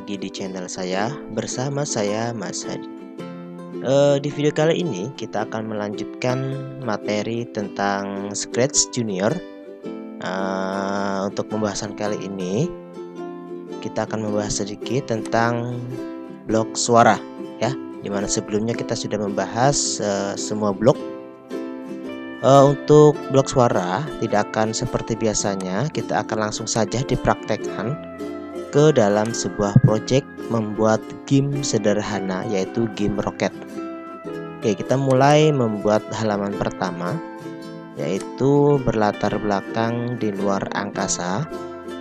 lagi di channel saya bersama saya Mas Hadi. Di video kali ini kita akan melanjutkan materi tentang Scratch Junior. Untuk pembahasan kali ini kita akan membahas sedikit tentang blok suara ya, dimana sebelumnya kita sudah membahas semua blok. Untuk blok suara tidak akan seperti biasanya, kita akan langsung saja dipraktekkan ke dalam sebuah project membuat game sederhana, yaitu game roket. Oke, kita mulai membuat halaman pertama, yaitu berlatar belakang di luar angkasa.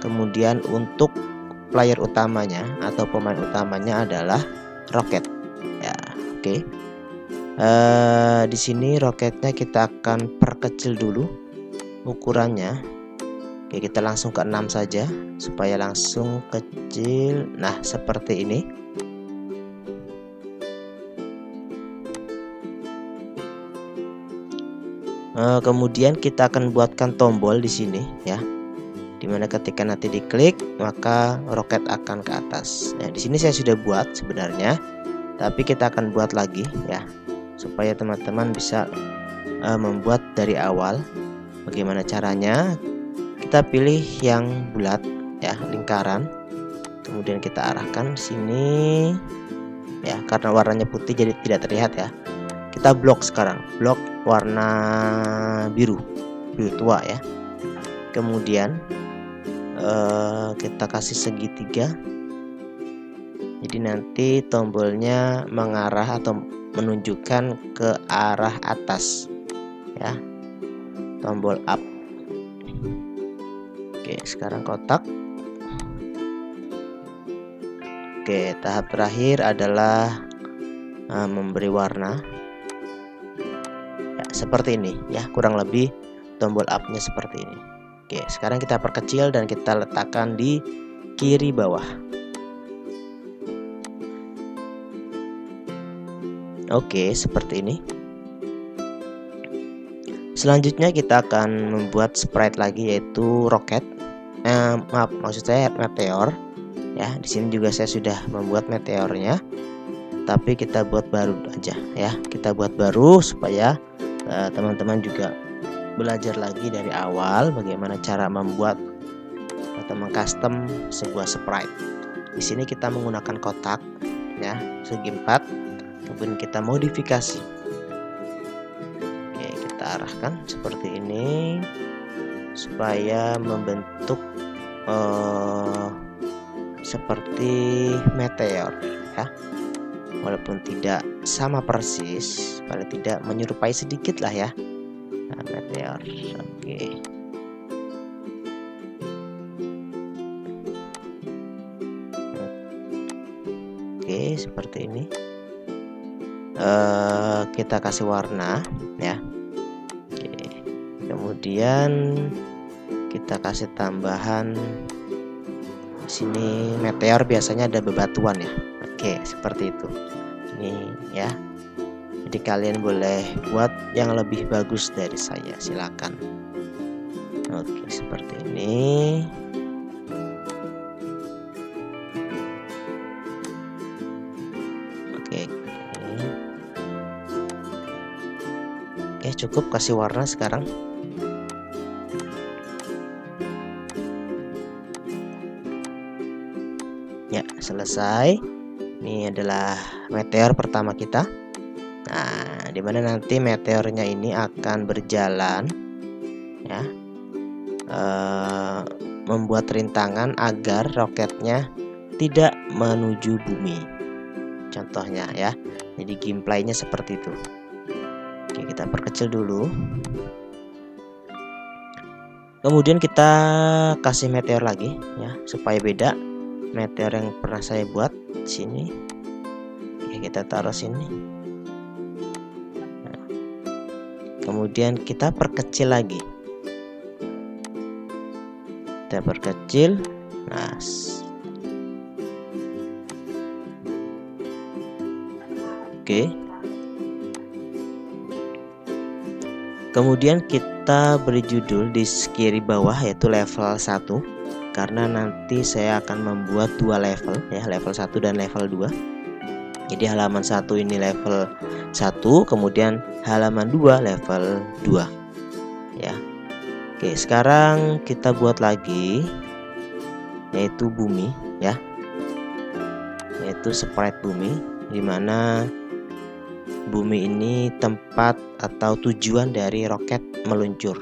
Kemudian untuk player utamanya atau pemain utamanya adalah roket ya. Oke. Di sini roketnya kita akan perkecil dulu ukurannya. Oke, kita langsung ke 6 saja supaya langsung kecil. Nah, seperti ini. Kemudian kita akan buatkan tombol di sini ya, dimana ketika nanti diklik maka roket akan ke atas. Nah, di sini saya sudah buat sebenarnya, tapi kita akan buat lagi ya, supaya teman-teman bisa membuat dari awal. Bagaimana caranya? Kita pilih yang bulat ya, lingkaran. Kemudian kita arahkan sini ya, karena warnanya putih jadi tidak terlihat ya. Kita blok sekarang, blok warna biru tua ya. Kemudian kita kasih segitiga. Jadi nanti tombolnya mengarah atau menunjukkan ke arah atas ya, tombol up. Oke, sekarang kotak. Oke, tahap terakhir adalah memberi warna ya, seperti ini ya, kurang lebih tombol up-nya seperti ini. Oke, sekarang kita perkecil dan kita letakkan di kiri bawah. Oke, seperti ini. Selanjutnya kita akan membuat sprite lagi, yaitu roket. Maksud saya meteor. Ya, di sini juga saya sudah membuat meteornya, tapi kita buat baru aja ya. Kita buat baru supaya teman-teman juga belajar lagi dari awal bagaimana cara membuat atau mengcustom sebuah sprite. Di sini kita menggunakan kotak ya, segi 4. Kemudian kita modifikasi. Oke, kita arahkan seperti ini supaya membentuk seperti meteor ya, walaupun tidak sama persis, paling tidak menyerupai sedikit lah ya. Nah, meteor. Oke. Oke, seperti ini. Kita kasih warna ya. Oke. Kemudian kita kasih tambahan di sini. Meteor biasanya ada bebatuan ya. Oke, seperti itu. Ini ya. Jadi kalian boleh buat yang lebih bagus dari saya, silakan. Oke, seperti ini. Oke, cukup kasih warna sekarang. Ya, selesai. Ini adalah meteor pertama kita. Nah, dimana nanti meteornya ini akan berjalan ya, membuat rintangan agar roketnya tidak menuju bumi. Contohnya ya. Jadi gameplaynya seperti itu. Oke, kita perkecil dulu. Kemudian kita kasih meteor lagi ya, supaya beda. Meteor yang pernah saya buat di sini. Oke, kita taruh sini. Nah, kemudian kita perkecil lagi. Kita perkecil. Nah, oke. Kemudian kita beri judul di kiri bawah, yaitu level 1. karena nanti saya akan membuat dua level ya, level 1 dan level 2. Jadi halaman 1 ini level 1, kemudian halaman 2 level 2 ya. Oke, sekarang kita buat lagi yaitu bumi ya, yaitu sprite bumi, dimana bumi ini tempat atau tujuan dari roket meluncur.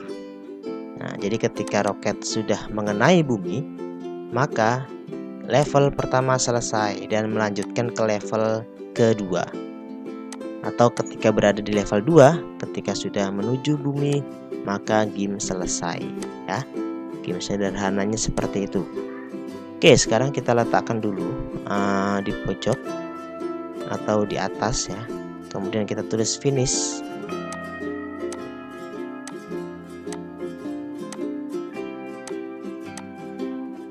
Nah, jadi ketika roket sudah mengenai bumi, maka level pertama selesai dan melanjutkan ke level kedua. Atau ketika berada di level 2, ketika sudah menuju bumi, maka game selesai ya. Game sederhananya seperti itu. Oke, sekarang kita letakkan dulu di pojok atau di atas ya. Kemudian kita tulis finish.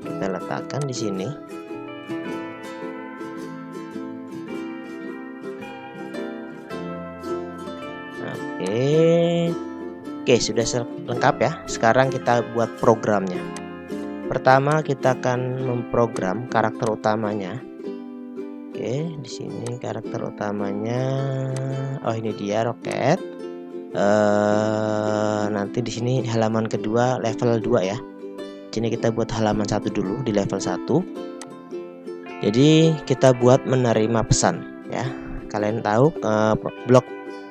Kita letakkan di sini. Oke, sudah lengkap ya. Sekarang kita buat programnya. Pertama kita akan memprogram karakter utamanya. Oke, di sini karakter utamanya. Oh, ini dia roket. Nanti di sini halaman kedua level 2 ya. Sini kita buat halaman 1 dulu di level 1. Jadi kita buat menerima pesan ya. Kalian tahu blok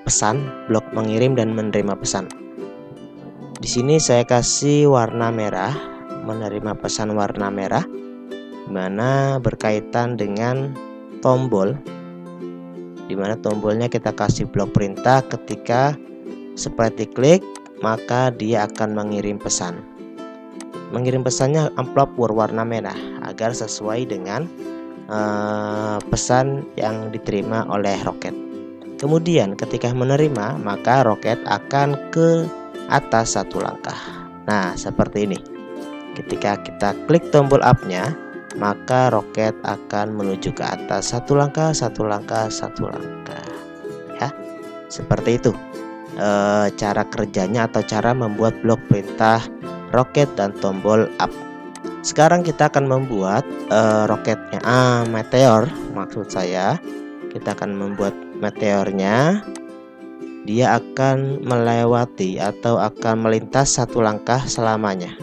pesan, blok mengirim dan menerima pesan. Di sini saya kasih warna merah, menerima pesan warna merah, dimana berkaitan dengan tombol, dimana tombolnya kita kasih blok perintah. Ketika sprite diklik, maka dia akan mengirim pesan. Mengirim pesannya amplop berwarna merah agar sesuai dengan pesan yang diterima oleh roket. Kemudian ketika menerima, maka roket akan ke atas satu langkah. Nah, seperti ini. Ketika kita klik tombol up-nya, maka roket akan menuju ke atas satu langkah, satu langkah, satu langkah ya. Seperti itu cara kerjanya atau cara membuat blok perintah roket dan tombol up. Sekarang kita akan membuat roketnya, meteor maksud saya. Kita akan membuat meteornya. Dia akan melewati atau akan melintas satu langkah selamanya.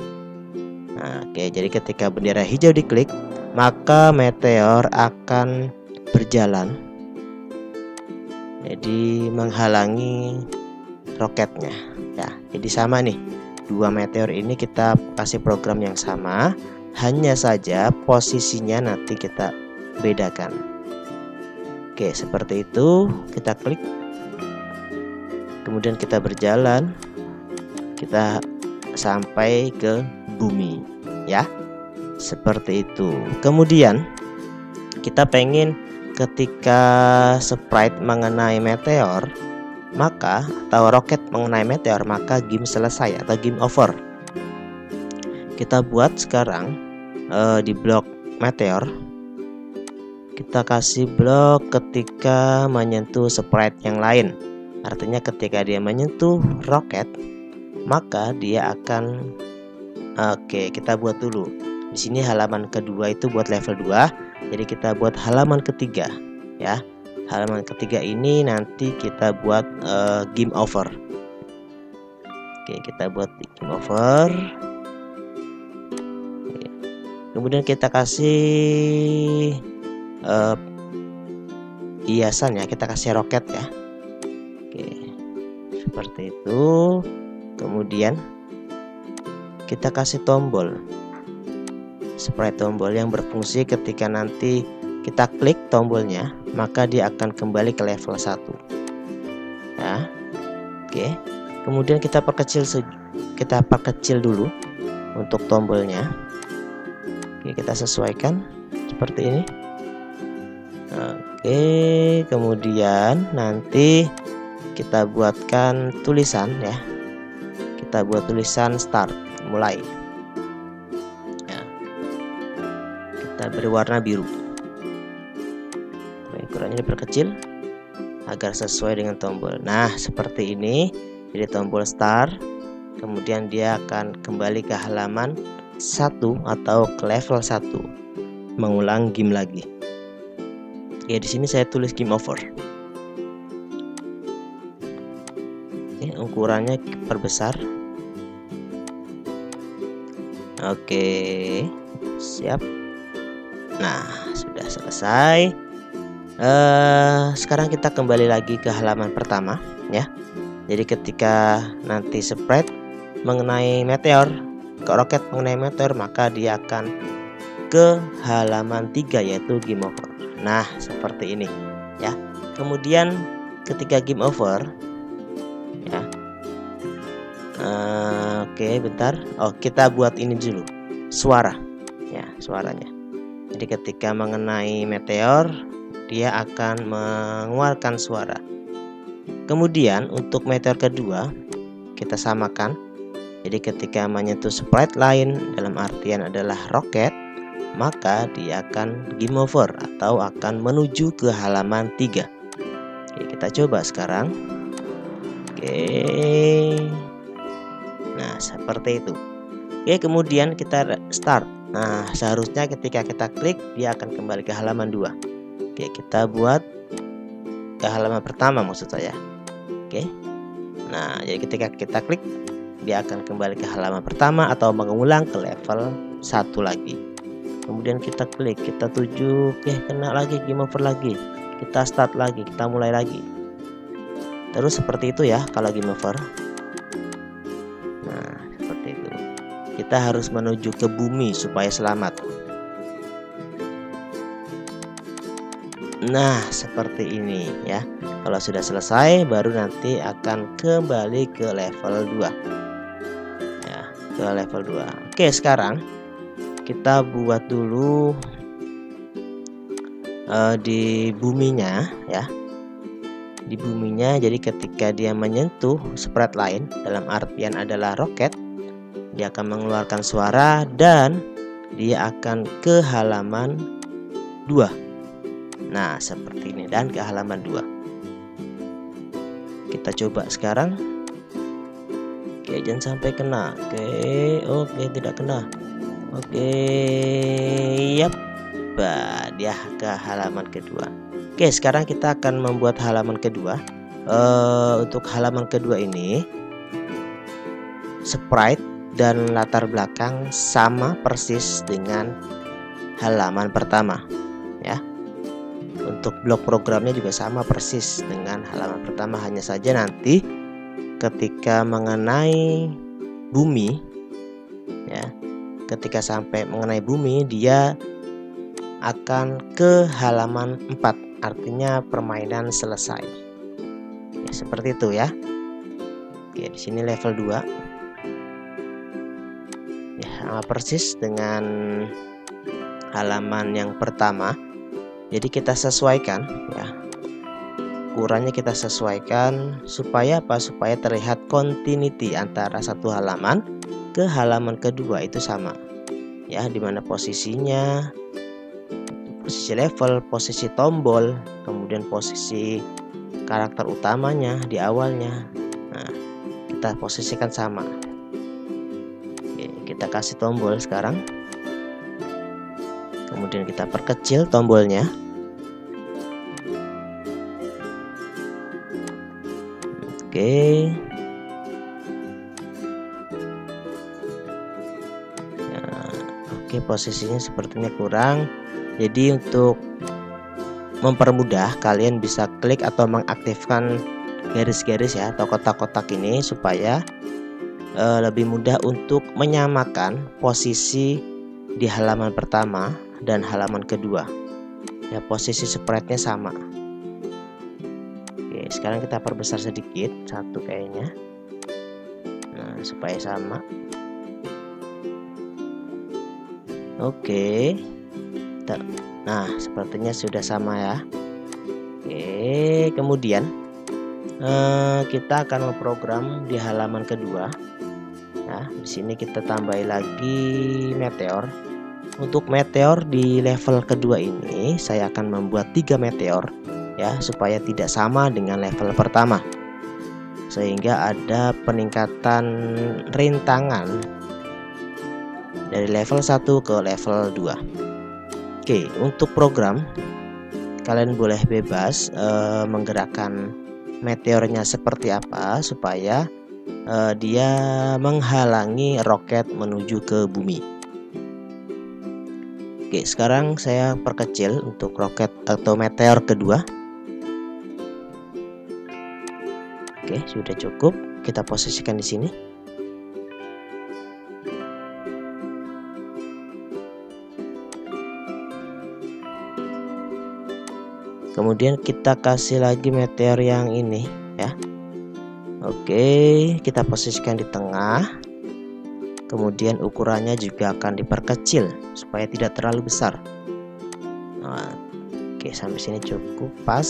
Nah, oke, jadi ketika bendera hijau diklik, maka meteor akan berjalan, jadi menghalangi roketnya ya. Jadi sama nih, dua meteor ini kita kasih program yang sama, hanya saja posisinya nanti kita bedakan. Oke, seperti itu. Kita klik, kemudian kita berjalan, kita sampai ke bumi ya, seperti itu. Kemudian kita pengen ketika sprite mengenai meteor, maka atau roket mengenai meteor, maka game selesai atau game over. Kita buat sekarang di blok meteor, kita kasih blok ketika menyentuh sprite yang lain. Artinya ketika dia menyentuh roket, maka dia akan kita buat dulu. Di sini halaman kedua itu buat level 2. Jadi kita buat halaman ketiga ya. Halaman ketiga ini nanti kita buat game over. Oke, kita buat game over. Oke. Kemudian kita kasih hiasan ya, kita kasih roket ya. Oke, seperti itu. Kemudian kita kasih tombol, sprite tombol yang berfungsi ketika nanti kita klik tombolnya, maka dia akan kembali ke level 1 ya. Oke, kemudian kita perkecil dulu untuk tombolnya. Oke, kita sesuaikan seperti ini. Oke, kemudian nanti kita buatkan tulisan ya. Kita buat tulisan start, mulai ya. Kita beri warna biru. Ukurannya diperkecil agar sesuai dengan tombol. Nah, seperti ini. Jadi tombol start, kemudian dia akan kembali ke halaman 1 atau ke level 1, mengulang game lagi. Oke, di sini saya tulis game over. Oke, ukurannya perbesar. Oke, siap. Nah, sudah selesai. Sekarang kita kembali lagi ke halaman pertama ya. Jadi ketika nanti sprite mengenai meteor, ke roket mengenai meteor, maka dia akan ke halaman 3 yaitu game over. Nah, seperti ini ya. Kemudian ketika game over ya. Oke, bentar. Oh, kita buat ini dulu. Suara ya, suaranya. Jadi ketika mengenai meteor, dia akan mengeluarkan suara. Kemudian untuk meteor kedua kita samakan. Jadi ketika menyentuh sprite lain dalam artian adalah roket, maka dia akan game over atau akan menuju ke halaman 3. Oke, kita coba sekarang. Oke. Nah, seperti itu. Oke, kemudian kita start. Nah, seharusnya ketika kita klik dia akan kembali ke halaman 2. Oke, kita buat ke halaman pertama maksud saya. Oke. Nah, jadi ketika kita klik dia akan kembali ke halaman pertama atau mengulang ke level 1 lagi. Kemudian kita klik, kita tuju, oke, kena lagi, game over lagi. Kita start lagi, kita mulai lagi. Terus seperti itu ya kalau game over. Nah, seperti itu. Kita harus menuju ke bumi supaya selamat. Nah, seperti ini ya. Kalau sudah selesai baru nanti akan kembali ke level 2. Ya, ke level 2. Oke, sekarang kita buat dulu di buminya ya. Di buminya, jadi ketika dia menyentuh sprite lain dalam artian adalah roket, dia akan mengeluarkan suara dan dia akan ke halaman 2. Nah, seperti ini, dan ke halaman 2. Kita coba sekarang. Oke, jangan sampai kena. Oke, tidak kena. Oke, yap. Bah, dia ke halaman kedua. Oke, sekarang kita akan membuat halaman kedua. Untuk halaman kedua ini sprite dan latar belakang sama persis dengan halaman pertama ya. Untuk blok programnya juga sama persis dengan halaman pertama, hanya saja nanti ketika mengenai bumi ya, ketika sampai mengenai bumi dia akan ke halaman 4. Artinya permainan selesai. Ya, seperti itu ya. Oke, di sini level 2. Ya, sama persis dengan halaman yang pertama. Jadi kita sesuaikan ya. Ukurannya kita sesuaikan supaya apa? Supaya terlihat continuity antara satu halaman ke halaman kedua itu sama. Ya, dimana posisinya, posisi level, posisi tombol, kemudian posisi karakter utamanya di awalnya. Nah, kita posisikan sama. Oke, kita kasih tombol sekarang. Kemudian kita perkecil tombolnya. Oke. Nah, oke, posisinya sepertinya kurang. Jadi untuk mempermudah, kalian bisa klik atau mengaktifkan garis-garis ya atau kotak-kotak ini supaya lebih mudah untuk menyamakan posisi di halaman pertama dan halaman kedua. Ya, posisi sprite-nya sama. Oke, sekarang kita perbesar sedikit, satu kayaknya. Nah, supaya sama. Oke. Nah, sepertinya sudah sama ya. Oke, kemudian kita akan memprogram di halaman kedua. Nah, di sini kita tambahin lagi meteor. Untuk meteor di level kedua ini saya akan membuat 3 meteor ya, supaya tidak sama dengan level pertama. Sehingga ada peningkatan rintangan dari level 1 ke level 2. Oke, untuk program kalian boleh bebas menggerakkan meteornya seperti apa supaya dia menghalangi roket menuju ke bumi. Oke, sekarang saya perkecil untuk roket atau meteor kedua. Oke, sudah cukup. Kita posisikan di sini. Kemudian kita kasih lagi meteor yang ini ya. Oke, kita posisikan di tengah. Kemudian ukurannya juga akan diperkecil supaya tidak terlalu besar. Nah, oke, sampai sini cukup pas.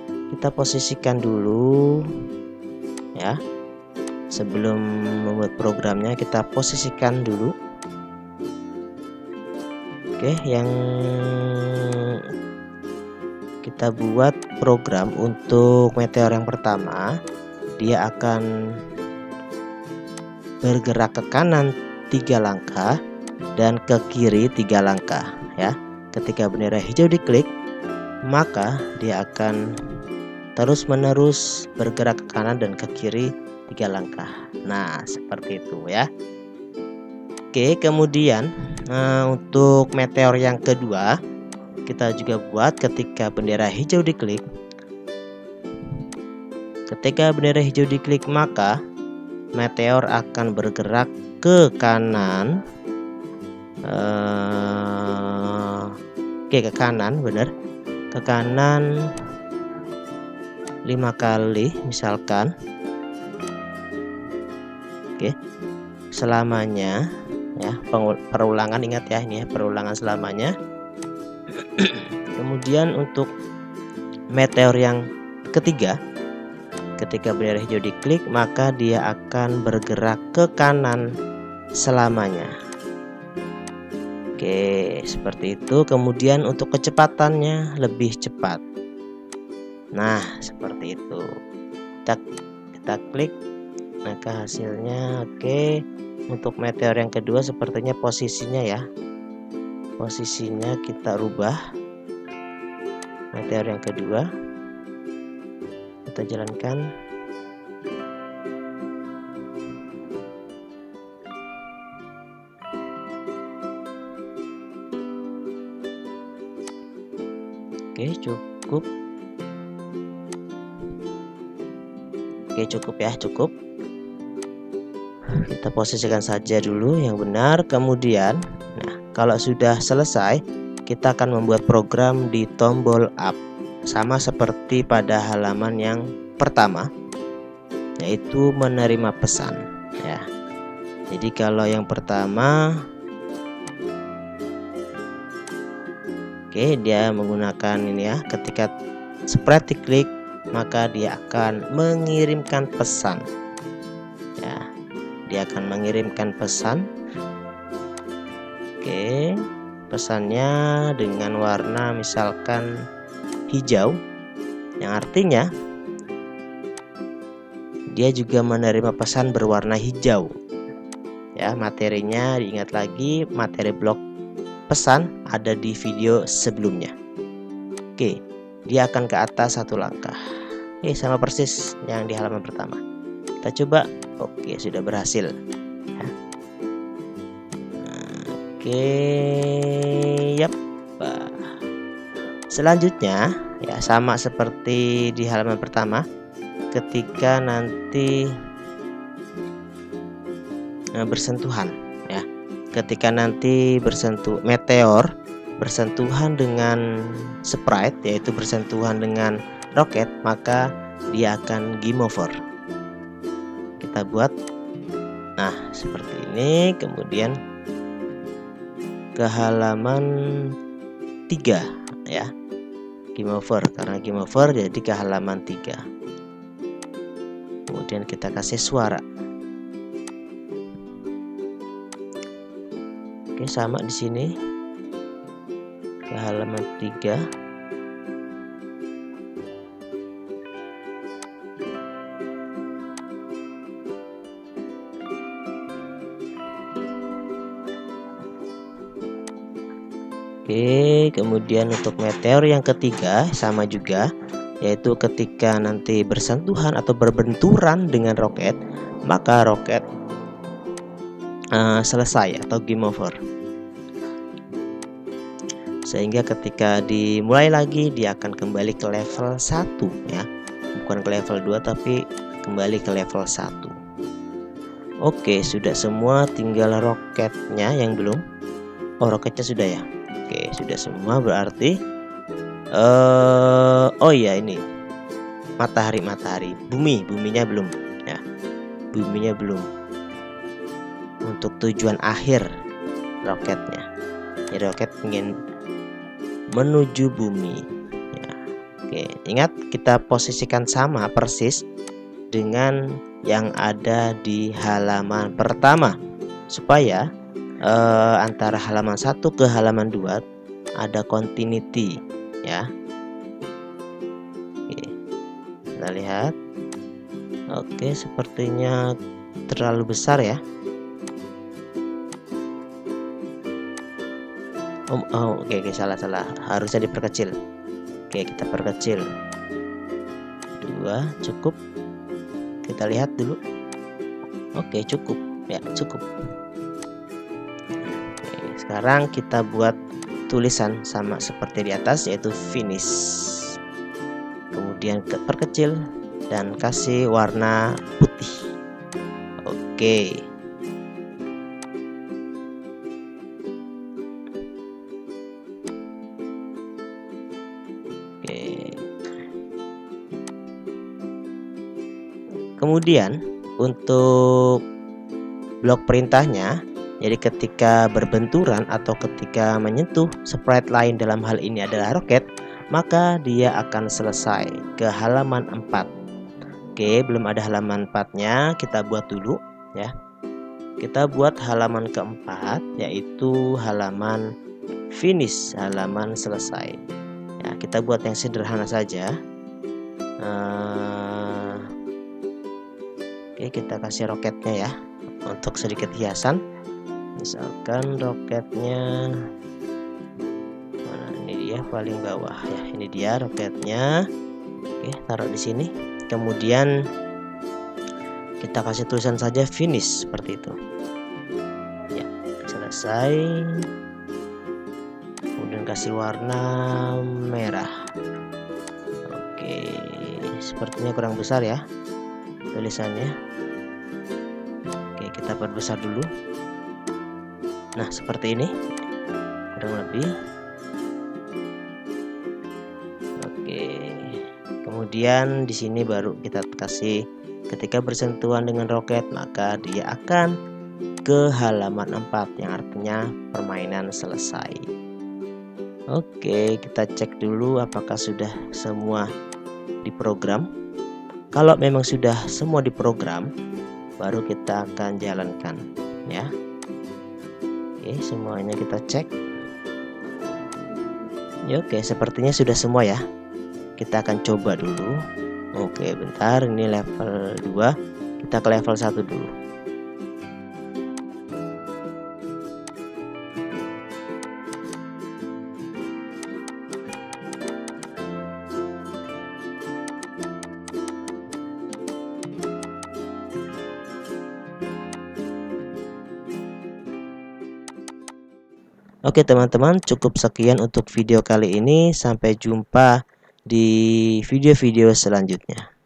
Kita posisikan dulu ya. Sebelum membuat programnya kita posisikan dulu. Oke, yang kita buat program untuk meteor yang pertama, dia akan bergerak ke kanan 3 langkah dan ke kiri 3 langkah ya. Ketika bendera hijau diklik, maka dia akan terus-menerus bergerak ke kanan dan ke kiri 3 langkah. Nah, seperti itu ya. Oke, kemudian untuk meteor yang kedua kita juga buat ketika bendera hijau diklik. Ketika bendera hijau diklik, maka meteor akan bergerak ke kanan. Ke kanan, benar. Ke kanan 5 kali misalkan. Oke. Selamanya ya, perulangan, ingat ya, ini ya, perulangan selamanya. Kemudian untuk meteor yang ketiga, ketika bendera hijau diklik, maka dia akan bergerak ke kanan selamanya. Oke, seperti itu. Kemudian untuk kecepatannya lebih cepat. Nah, seperti itu. Kita klik, maka hasilnya oke. Untuk meteor yang kedua sepertinya posisinya ya. Posisinya kita rubah. Meteor yang kedua kita jalankan. Oke, cukup. Oke, cukup ya, cukup. Kita posisikan saja dulu yang benar. Kemudian, nah, kalau sudah selesai, kita akan membuat program di tombol up, sama seperti pada halaman yang pertama, yaitu menerima pesan ya. Jadi kalau yang pertama, oke, dia menggunakan ini ya, ketika spread diklik maka dia akan mengirimkan pesan ya. Dia akan mengirimkan pesan. Oke, pesannya dengan warna misalkan hijau, yang artinya dia juga menerima pesan berwarna hijau ya. Materinya diingat lagi, materi blok pesan ada di video sebelumnya. Oke, dia akan ke atas 1 langkah. Sama persis yang di halaman pertama. Kita coba. Oke, sudah berhasil ya. Oke, yap. Selanjutnya ya, sama seperti di halaman pertama. Ketika nanti bersentuhan ya, ketika nanti meteor bersentuhan dengan sprite, yaitu bersentuhan dengan roket, maka dia akan game over. Kita buat nah seperti ini. Kemudian ke halaman 3 ya, game over. Karena game over jadi ke halaman 3. Kemudian kita kasih suara. Oke, sama di sini ke halaman 3. Oke, kemudian untuk meteor yang ketiga sama juga, yaitu ketika nanti bersentuhan atau berbenturan dengan roket, maka roket selesai atau game over. Sehingga ketika dimulai lagi dia akan kembali ke level 1 ya. Bukan ke level 2 tapi kembali ke level 1. Oke, sudah semua, tinggal roketnya yang belum. Oh, roketnya sudah ya. Oke, sudah semua berarti oh iya, ini matahari buminya belum ya. Buminya belum. Untuk tujuan akhir roketnya. Jadi roket ingin menuju bumi ya. Oke, ingat kita posisikan sama persis dengan yang ada di halaman pertama supaya antara halaman 1 ke halaman 2 ada continuity ya. Oke, kita lihat. Oke, sepertinya terlalu besar ya. Oke, salah, harusnya diperkecil. Oke, kita perkecil. 2 cukup. Kita lihat dulu. Oke, cukup ya, cukup. Oke, sekarang kita buat tulisan sama seperti di atas, yaitu finish. Kemudian perkecil dan kasih warna putih. Oke. Kemudian untuk blok perintahnya, jadi ketika berbenturan atau ketika menyentuh sprite lain, dalam hal ini adalah roket, maka dia akan selesai ke halaman 4. Oke, belum ada halaman 4-nya, kita buat dulu ya. Kita buat halaman keempat, yaitu halaman finish, halaman selesai ya. Kita buat yang sederhana saja. Oke, kita kasih roketnya ya untuk sedikit hiasan. Misalkan roketnya mana, ini dia paling bawah ya, ini dia roketnya. Oke, taruh di sini. Kemudian kita kasih tulisan saja finish seperti itu ya, selesai. Kemudian kasih warna merah. Oke, sepertinya kurang besar ya tulisannya. Oke, kita perbesar dulu. Nah, seperti ini kurang lebih. Oke, kemudian di sini baru kita kasih ketika bersentuhan dengan roket maka dia akan ke halaman 4, yang artinya permainan selesai. Oke, kita cek dulu apakah sudah semua diprogram. Kalau memang sudah semua diprogram, baru kita akan jalankan ya. Oke, semuanya kita cek ya. Oke, sepertinya sudah semua ya. Kita akan coba dulu. Oke, bentar, ini level 2, kita ke level 1 dulu. Oke teman-teman, cukup sekian untuk video kali ini. Sampai jumpa di video-video selanjutnya.